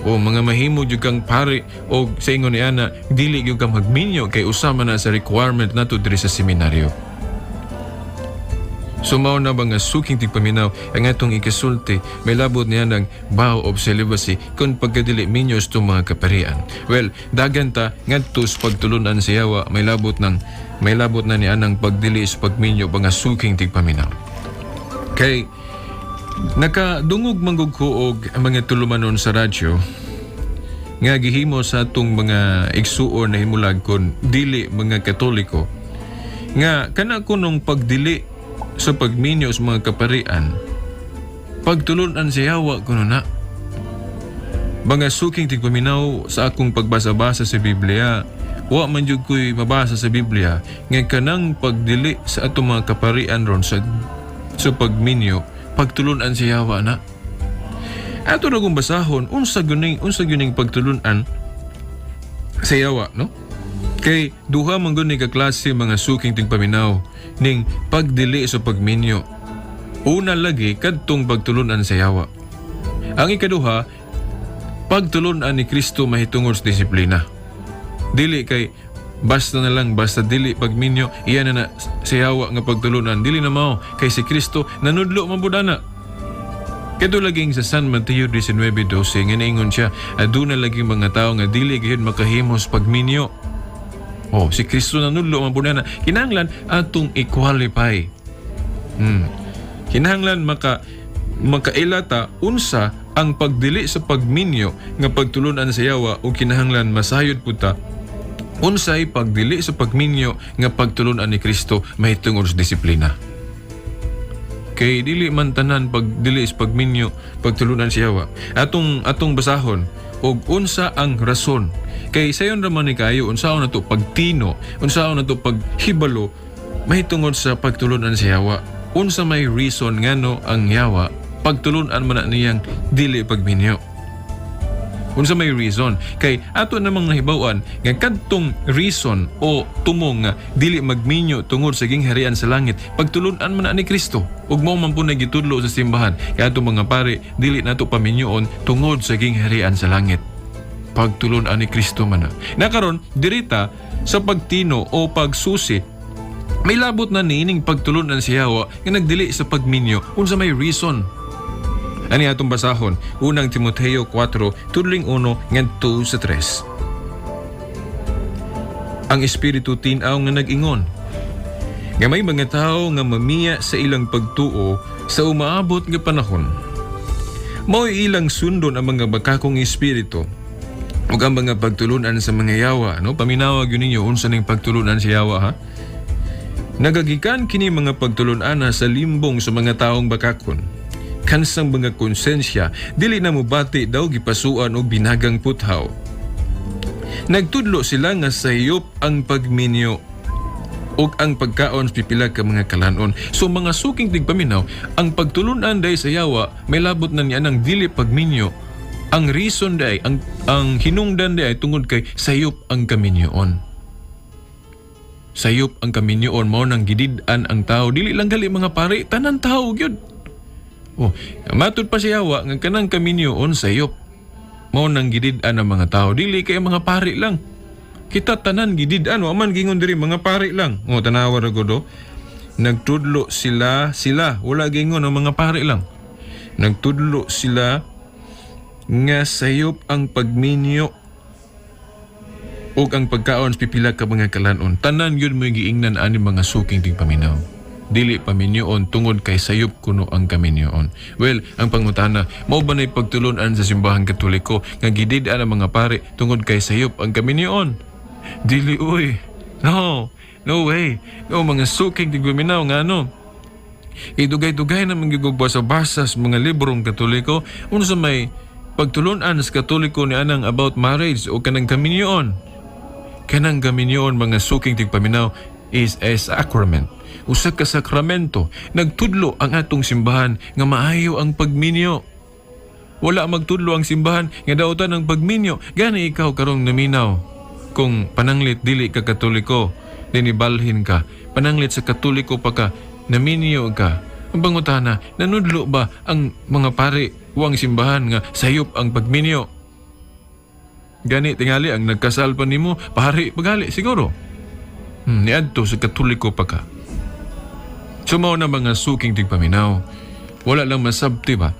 o mga mahimo gyud kang pari o sa ingon ni ana dili gyud ka magminyo kay usama na sa requirement nato diri sa seminaryo. Sumaw na ba nga suking tigpaminaw ang atong ikasulti may labot niya ng vow of celibacy kung pagkadili minyos itong mga kaparian. Well, dagan ta ngadtos pagtulunan sa yawa may labot na niya ng pagdili sa pagminyo ba nga suking tigpaminaw. Kay nakadungog manggughuog ang mga tulumanon sa radyo nga gihimo sa atong mga igsuon na himulag kon dili mga Katoliko nga kana kunong pagdili sa pagminyo sa mga kaparian pagtulunan sa yawa kuno na mga suking tigpaminaw sa akong pagbasa-basa sa Biblia wa man jud ko'y mabasa sa Biblia nga kanang pagdili sa atong mga kaparian ron sa pagminyo pagtulunan sa yawa na ato na kong basahon unsa gyuning pagtulunan sa yawa no kay duha man gud ni ka klase mga suking tigpaminaw ning pagdili sa pagminyo. Una lagi kadtong pagtulunan sa yawa. Ang ikaduha, pagtulunan ni Kristo mahitungod sa disiplina. Dili kay basta dili pagminyo iyan na sa yawa nga pagtulunan dili na mao kay si Kristo nanudlo mabudana. Kadto laging sa San Mateo 19:12 nga naingon siya aduna laging mga tawo nga dili gyud makahimos pagminyo. Oh, si Kristo nanudlo mabudana. Kinahanglan atong i-qualify. Kinahanglan makailata unsa ang pagdili sa pagminyo nga pagtulunan sa yawa o kinahanglan masayod puta unsay pagdili sa pagminyo nga pagtulunan ni Kristo mahitungod sa disiplina. Kay dili man tanan pagdili sa pagminyo pagtulunan sa yawa. Atong basahon og unsa ang rason kay sayon raman ni kayo unsaon nato pagtino unsaon nato paghibalo mahitungod sa pagtulunan sa yawa unsa may reason ngano ang yawa pagtulunan man niyang dili pagminyo unsa may reason kay ato namang nahibaw-an nga kadtong reason o tumong nga dili magminyo tungod sa gingharian sa langit pagtulunan man ni Kristo ug mao man po nagitudlo sa simbahan kay ato mga pare dili nato paminyoon tungod sa gingharian sa langit pagtulunan ni Kristo man na karon dirita sa pagtino o pagsusi may labot na nining pagtulunan sa yawa nga nagdili sa pagminyo unsa may reason. Ani atong basahon unang Timoteo 4 tudling 1 ngadto sa 3. Ang espiritu tin-aw nga nag-ingon nga may mga tao nga mamiya sa ilang pagtuo sa umaabot nga panahon mao ilang sundon ang mga bakakong espiritu ug ang mga pagtulunan sa mga yawa no paminawag yun ninyo unsa ning pagtulunan sa yawa ha nagagikan kini mga pagtulunan sa limbong sa mga taong bakakon kansang mga konsensya dili na mobati daw gipasuan og binagang puthaw nagtudlo sila nga sayop ang pagminyo ug ang pagkaon sa pipila ka mga kalanon so mga suking tigpaminaw ang pagtulunan day sa yawa may labot na niya ng dili pagminyo ang reason day ang hinungdan day tungod kay sayop ang kaminyoon sayop ang kaminyoon mao nang gidid-an ang tao dili lang gali mga pare tanan tao gyud. Oh, matud pa siya yawa nga kanang kaminyoon sayop. Mao nang gidid-an ang mga tao dili kay mga pare lang. Kita tanan gidid-an wa man gingon diri mga pare lang. Oh, tanawa ra gud nagtudlo sila wala gingon ang mga pare lang. Nagtudlo sila nga sayop ang pagminyo ug ang pagkaon sa pipila ka mga kalanon tanan yun mo giingnan ani mga suking tigpaminaw dili paminyoon tungod kay sayop kuno ang kaminyoon. Well, ang pangutana mao ba nay pagtulunan sa simbahang Katoliko nga gidid-an ang mga pare tungod kay sayop ang kaminyoon? Dili uy. No way. No mga suking tigpaminaw nga Idugay-dugay na manggigugba sa basas mga librong Katoliko unsa may pagtulunan sa Katoliko ni anang about marriage o kanang gaminyoon. Kanang gaminyoon mga suking tigpaminaw is a sacrament. Usa ka sakramento. Nagtudlo ang atong simbahan nga maayo ang pagminyo. Wala magtudlo ang simbahan nga daotan ang pagminyo. Gani ikaw karong naminaw. Kung pananglit dili ka Katoliko, dinibalhin ka. Pananglit sa Katoliko pa ka, naminyo ka. Ang pangutana, nanudlo ba ang mga pari huwag simbahan nga sayop ang pagminyo? Gani tingali ang nagkasal pa nimo, pari pagali siguro. Niadto sa Katoliko pa ka. Sumaw na mga suking tigpaminaw. Wala lang masabti ba?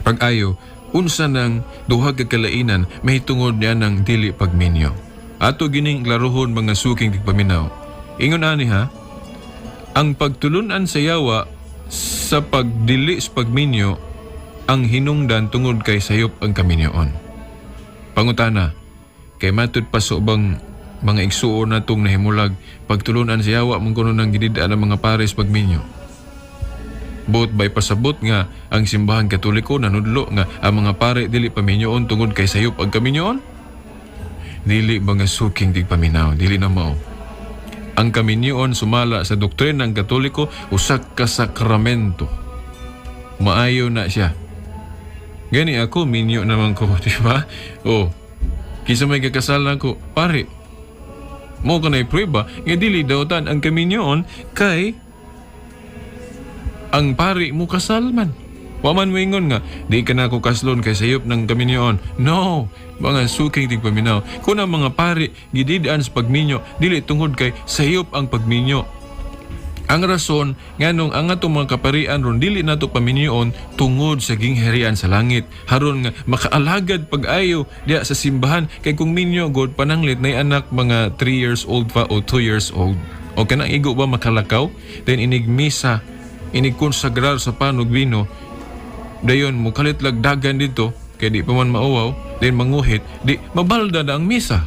Pag-ayo, unsa ng duha ka kalainan may tungod niya ng dili pagminyo. Ato gining klaruhon mga suking tigpaminaw. Ingon ani ha, ang pagtulunan sa yawa sa pagdili sa pagminyo ang hinungdan tungod kay sayop ang kaminyoon. Pangutana, kay matud pa sa ubang mga igsuon na itong nahimulag, pagtulunan sa yawa mong kuno ng gididaan ng mga pares pagminyo. Both by pasabot nga ang simbahan Katoliko nanudlo nga ang mga pare dili paminyoon tungod kay sayop ang kaminyoon? Dili mga suking tigpaminaw, dili na mao. Ang kaminyoon sumala sa doktrina ng Katoliko usak ka sakramento. Maayo na siya. Gani ako, minyo naman ko, di ba? O, kisa may kakasal na ko, pare, mo ka na'y prueba, nga dili daotan ang kaminyoon kay ang pare mo kasal man. Waman mo ingon nga, di ka na ako kaslon kay sayop ng kaminyoon. No, mga suking tigpaminaw. Kung ang mga pare gididaan sa pagminyo, dili tungod kay sayop ang pagminyo. Ang rason nga nung ang atong mga kaparian ron dili nato paminyoon tungod sa gingharian sa langit. Haron nga makaalagad pag-ayo diya sa simbahan kay kung minyo god pananglit nay anak mga 3 years old pa o 2 years old. O kanang igo ba makalakaw? Then inigmisa, inigkonsagrar sa panog bino. Dayon mo kalitlag dagan dito kay di pa man mauwaw, then manguhit, di mabalda na ang misa.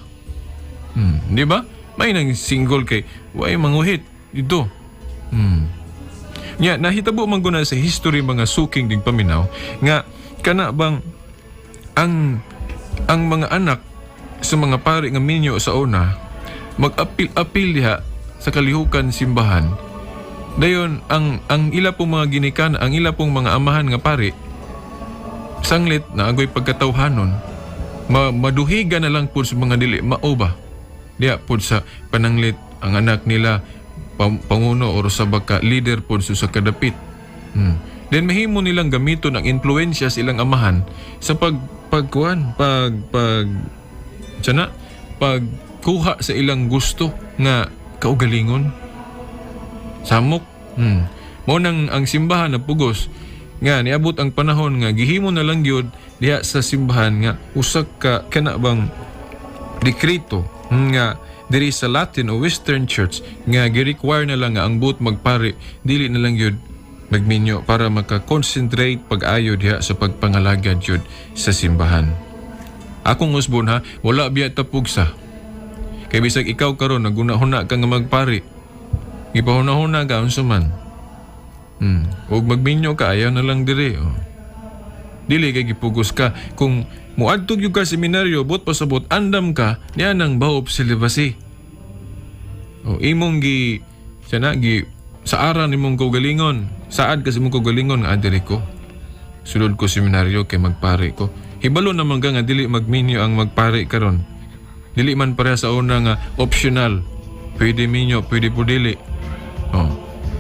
Di ba? May nang single kay way manguhit dito. Nya nahitabo man guna sa history mga suking tigpaminaw nga kana bang ang mga anak sa mga pari nga minyo sa una mag-apil diha sa kalihukan simbahan. Dayon ang ila pong mga ginikan, ang ila pong mga amahan nga pari sanglit na agoy pagkatawhanon maduhiga na lang po sa mga dili mao ba diya po sa pananglit ang anak nila panguno o sa baka leader po sa kadapit. Then mahimo nilang gamiton ang influensya sa ilang amahan sa pagkuha sa ilang gusto nga kaugalingon. Samok. Mo nang ang simbahan na pugos nga niabot ang panahon nga gihimo na lang gyud diha sa simbahan nga usak ka kana bang dekreto nga diri sa Latin o Western Church nga gi-require na lang nga ang buot magpari dili na lang gyud magminyo para maka-concentrate pag-ayo diha sa pagpangalagad gyud sa simbahan. Akong usbon ha, wala biya tapugsa. Kay bisag ikaw karon naguna-huna ka nga magpari, ipahuna-huna ka unsa man. Ug magminyo ka ayaw na lang diri. Dili kay gipugos ka kung muadtog yung ka seminaryo bot pasabot andam ka niya nang baop celibacy. Imong gi sa aran imong kaugalingon. Saad kasi imong kaugalingon nga adiri ko. Sulod ko seminaryo kay magpare ko. Hibalo naman nga dili magminyo ang magpare karon. Dili man pareha sa una nga optional. Pwede minyo, pwede po dili.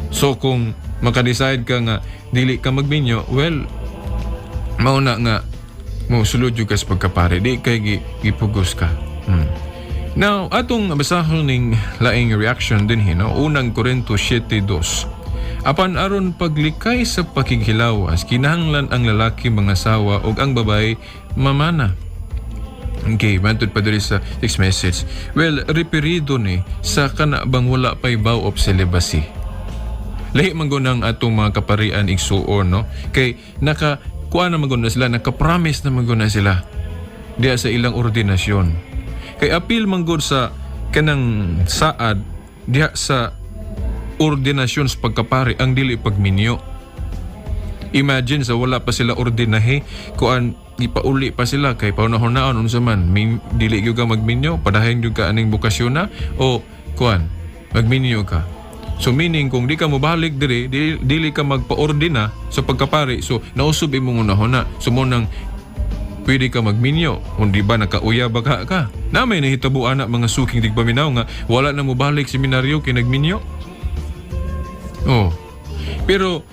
So kung maka-decide ka nga dili ka magminyo, well, mauna nga mo sulod yung kas pagkapare, di kay gipugos ka. Now, atong basahon ning laing reaction din hino, unang Korinto 7:2. Apan aron paglikay sa pakighilawas, kinahanglan ang lalaki mangasawa ug ang babae mamana. Okay, mantod pa diri sa text message. Well, reperido ni sa kana bang wala pay vow of celibacy. Lahi man gunang atong mga kaparian igsuon, no? Kay kuha na maguna sila, nakapromise na maguna sila diya sa ilang ordinasyon. Kay apil manggod sa kanang saad diya sa ordinasyon sa pagkapari ang dili pagminyo. Imagine sa wala pa sila ordinahe, kuan ipauli pa sila kay paunahon-naon unsa man dili gyud ka magminyo, padayon gyud ka aning bukasyon na o kuan magminyo ka. So meaning kung di ka mobalik diri, dili ka magpaordina sa pagkapari, so nausub imong unahon na. So mo nang pwede ka magminyo, kundi ba nakauya baga ka. Na may nahitabuan na mga suking tigpaminaw nga wala na mobalik seminaryo kay nagminyo. Oh. Pero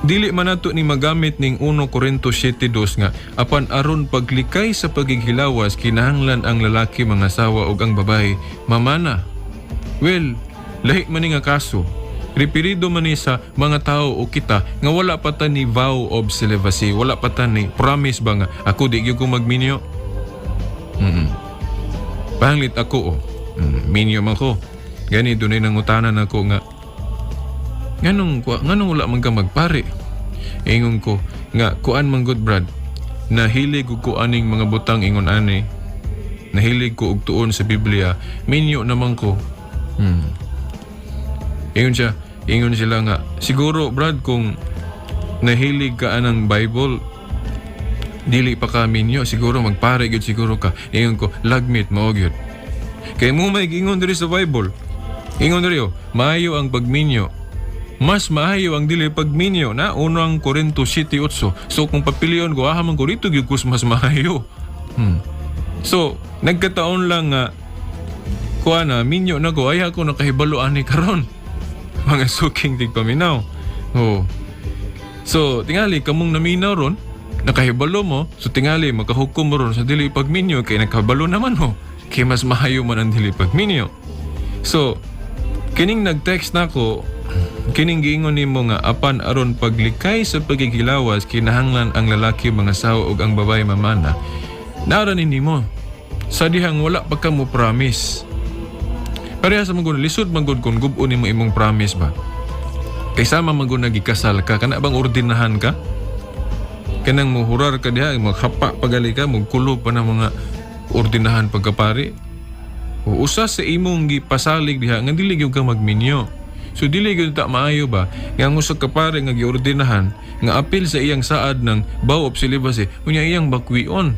dili man nato ni magamit ning 1 Corintios 7:2 nga apan aron paglikay sa pagighilawas kinahanglan ang lalaki mangasawa ug ang babae mamana. Well, lahi man ni nga kaso. Referido man ni sa mga tao o kita nga wala pa ta ni vow of celibacy, wala pa ta ni promise ba nga ako di gyud ko magminyo. Panglit ako minyo man ko. Gani dunay nangutanan ako nga nganong wala man ka magpare? Ingon ko nga kuan man good brad, nahilig ko aning mga butang ingon ani, nahilig ko og tuon sa Biblia, minyo naman ko. Ingon sila nga siguro brad kung nahilig ka anang Bible dili pa ka minyo, siguro magpare gyud siguro ka. Ingon ko lagmit mao gyud kay mo may ingon diri sa Bible, ingon diri maayo ang pagminyo, mas maayo ang dili pagminyo na 1 Corintios 7:8. So kung papilion ko man ko dito gyud mas maayo. So nagkataon lang nga kuana minyo na ko ay ako nakahibalo ani karon mga suking tigpaminaw. Oh. So tingali kamong naminaw ron, nakahibalo mo, so tingali makahukom mo ron sa dili pagminyo kay nakahibalo naman mo. Kay mas maayo man ang dili pagminyo. So kining nag-text nako, kining giingon nimo nga apan aron paglikay sa pagighilawas kinahanglan ang lalaki mangasawa ug ang babae mamana. Nara nimo sa dihang wala pa ka mo promise. Parehas man gud lisod man gud kun gub-on nimo imong promise ba. Kay sama man gud nagikasal ka, kana bang ordinahan ka? Kanang muhurar ka diha, maghapa pagali ka, magkulo pa ng mga ordinahan pagkapari. O usa sa imong gipasalig diha nga dili gyud ka magminyo. So dili gyud ta maayo ba nga ang usa ka pare nga giordinahan nga apil sa iyang saad ng vow of celibacy unya iyang bakwion.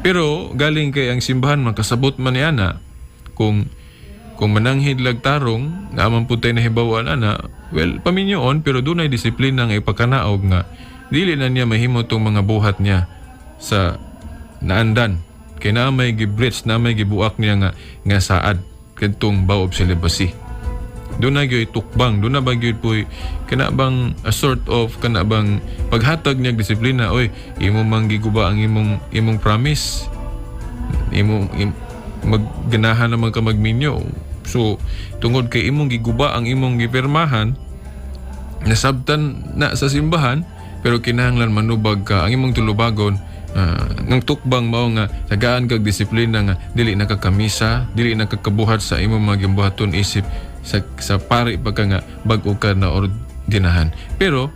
Pero galing kay ang simbahan makasabot man niya na kung mananghid lag tarong nga man putay na hibawan ana, well paminyoon pero dunay disiplina nga ipakanaog nga dili na niya mahimo tong mga buhat niya sa naandan. Kay na may gibreach, na may gibuak niya nga saad kadtong vow of celibacy. Doon na gyud tukbang, doon na ba gyud po'y kana bang a sort of kana bang paghatag niya disiplina, oy imo mang giguba ang imong promise, magganahan naman ka magminyo. So tungod kay imong giguba ang imong gipirmahan, nasabtan na sa simbahan pero kinahanglan manubag ka ang imong tulubagon. Ng tukbang mao nga tagaan kag disiplina nga dili nakakamisa, dili nakakabuhat sa imong mga gimbuhaton isip sa pari pagka nga bag-o ka na ordinahan. Pero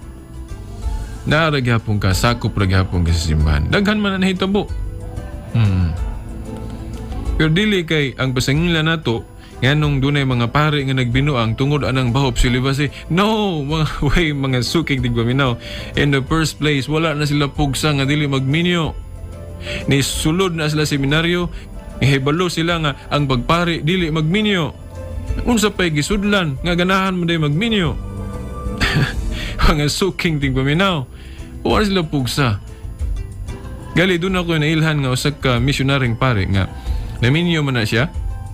naara gyapon ka, sakop ra gyapon ka sa simbahan. Daghan man na nahitabo. Pero dili kay ang pasangilan nato nganong dunay mga pare nga nagbinuang tungod anang vow of celibacy. No, mga sukig tigpaminaw. In the first place, wala na sila pugsa nga dili magminyo. Ni sulod na sila seminaryo, ihibalo sila nga ang pagpare dili magminyo. Unsa pay gisudlan nga ganahan mo day magminyo. Mga suking tigpaminaw. Wala sila pugsa. Gali doon ako nailhan nga usa ka missionaring pare nga naminyo man na siya.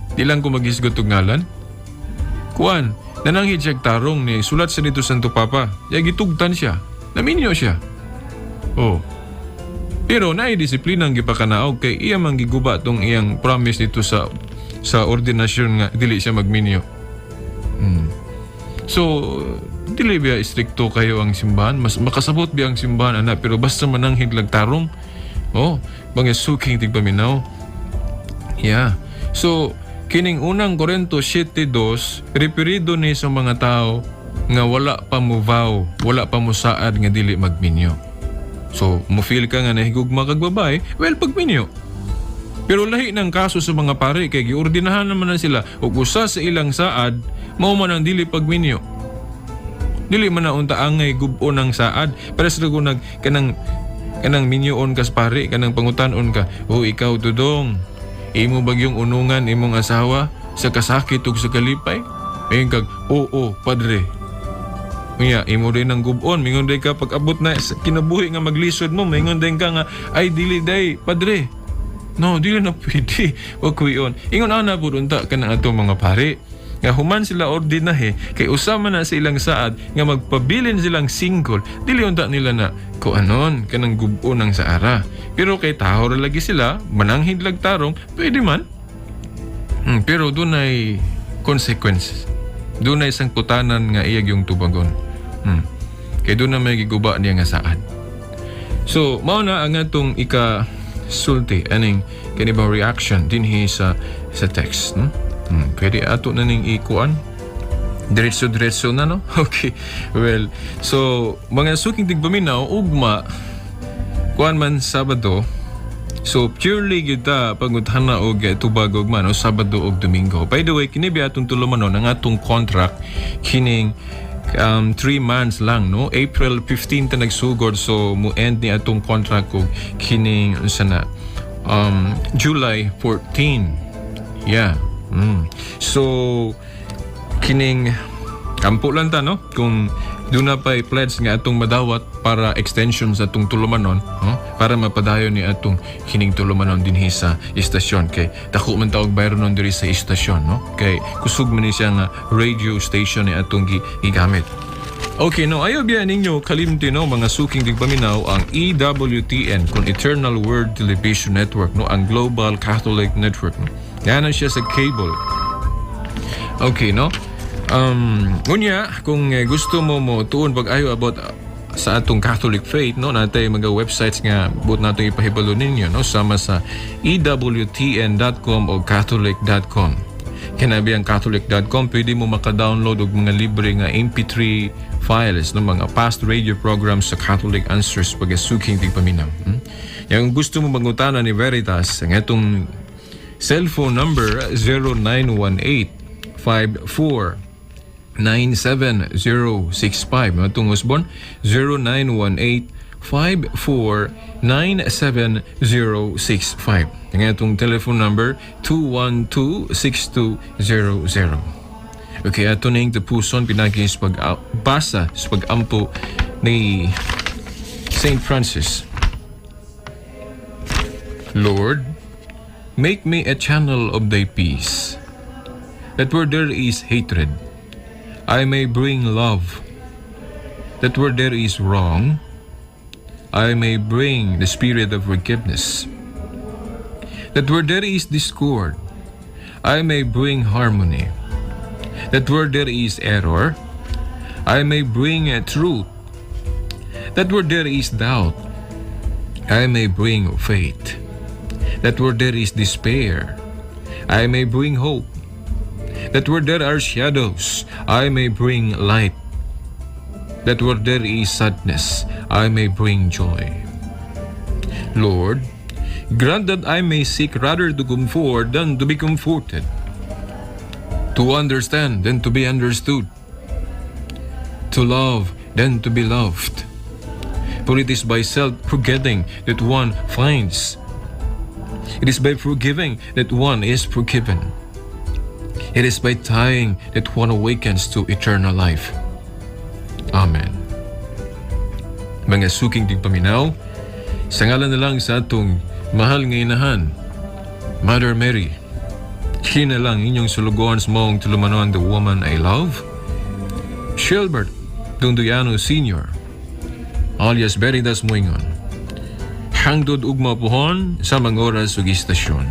Di lang ko maghisgot og ngalan. Kuan, nananghid siya tarong ni sulat sa dito Santo Papa. Ya gitugtan siya. Naminyo siya. Oh. Pero naay disiplina ang gipakanaog kay iya man giguba tong iyang promise dito sa ordinasyon nga dili siya magminyo. So, dili biya istrikto kayo ang simbahan. Mas makasabot biya ang simbahan ana pero basta mananghid lag tarong. Oh, mga suking tigpaminaw. Yeah. So, kining 1 Corintios 7:2 referido ni sa mga tao nga wala pa mo vow, wala pa mo saad nga dili magminyo. So, mo feel ka nga nahigugma kag babae, well pagminyo. Pero lahi ng kaso sa mga pare kay giordinahan naman na sila ug usa sa ilang saad mao man ang dili pagminyo. Dili man na unta angay gub-on ng saad para sa kung kanang minyoon kas pare kanang pangutan-on ka. O ikaw Dudong, imo bagyong unungan imong asawa sa kasakit ug sa kalipay? Ayun kag, oo, padre. Unya, imo rin ang gub-on. Mingon day ka pag abot na kinabuhi nga maglisod mo. Mingon day ka nga, ay dili day, padre. No, dili na pwede. Wag kuyon. Ingon ana po unta ka ng atong mga pare. Nga human sila ordinahe, kay usama na sa ilang saad, nga magpabilin silang single, dili unta nila na, kuanon, kanang gub-on ng saara. Pero kay taho ra lagi sila, mananghid lag tarong, pwede man. Pero doon ay consequences. Doon ay sangputanan nga iyag yung tubagon. Kaya doon na may giguba niya nga saad. So, mao na ang atong ika-sulti, aning kanibang reaction dinhi sa text. Pwede ato na ning ikuan. Diretso na, no? Okay. Well, so, mga suking tigpaminaw, ugma, kuan man Sabado, so purely kita pagutana og tubag og man o Sabado og Domingo. By the way, kini atong tulumanon ang atong contract kining 3 months lang, no? April 15 ta nagsugod, so mo end ni atong contract og kining sana July 14. Yeah. So kining kampo lang ta, no? Kung doon na pa'y pledge nga atong madawat para extension sa atong tulumanon, no? Para mapadayon ni atong kining tulumanon dinhi sa istasyon. Kay dako man tawag bayron diri sa istasyon, no? Kay kusog man ni siya nga radio station ni atong gigamit. Okay, no, ayaw biya ninyo kalimti, no, mga suking tigpaminaw ang EWTN kung Eternal Word Television Network, no, ang Global Catholic Network, no? Yan siya sa cable. Okay, no? Ngunya, kung gusto mo tuon pag-ayo about sa atong Catholic faith, no, natay mga websites nga but natong ipahibalo ninyo, no, sama sa ewtn.com o catholic.com. Kinabi ang catholic.com, pwede mo maka-download og mga libre nga MP3 files ng mga past radio programs sa Catholic Answers pagasuking tigpaminaw. Yung gusto mo mangutana ni Veritas, ang itong cellphone number 0918-54-97065. Matong Usbon, 0918-54-97065. Ang itong telephone number 212-6200. Okay, ato na yung tapuson pinagis pagbasa sa pag-ampo ni St. Francis. Lord, make me a channel of thy peace, that where there is hatred, I may bring love, that where there is wrong, I may bring the spirit of forgiveness, that where there is discord, I may bring harmony, that where there is error, I may bring truth, that where there is doubt, I may bring faith, that where there is despair, I may bring hope, that where there are shadows, I may bring light, that where there is sadness, I may bring joy. Lord, grant that I may seek rather to comfort than to be comforted, to understand than to be understood, to love than to be loved. For it is by self-forgetting that one finds. It is by forgiving that one is forgiven. It is by dying that one awakens to eternal life. Amen. Mga suking tigpaminaw, sa ngalan na lang sa atong mahal nga inahan, Mother Mary, sina lang inyong sulugoan sa mong tulumanon the woman I love, Shilbert Dunduyano Sr., alias Veritas Muingon, hangdod ugma pohon sa mga oras ug istasyon.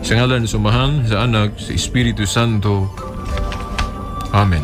Sa ngalan sumahan sa anak sa Espiritu Santo. Amen.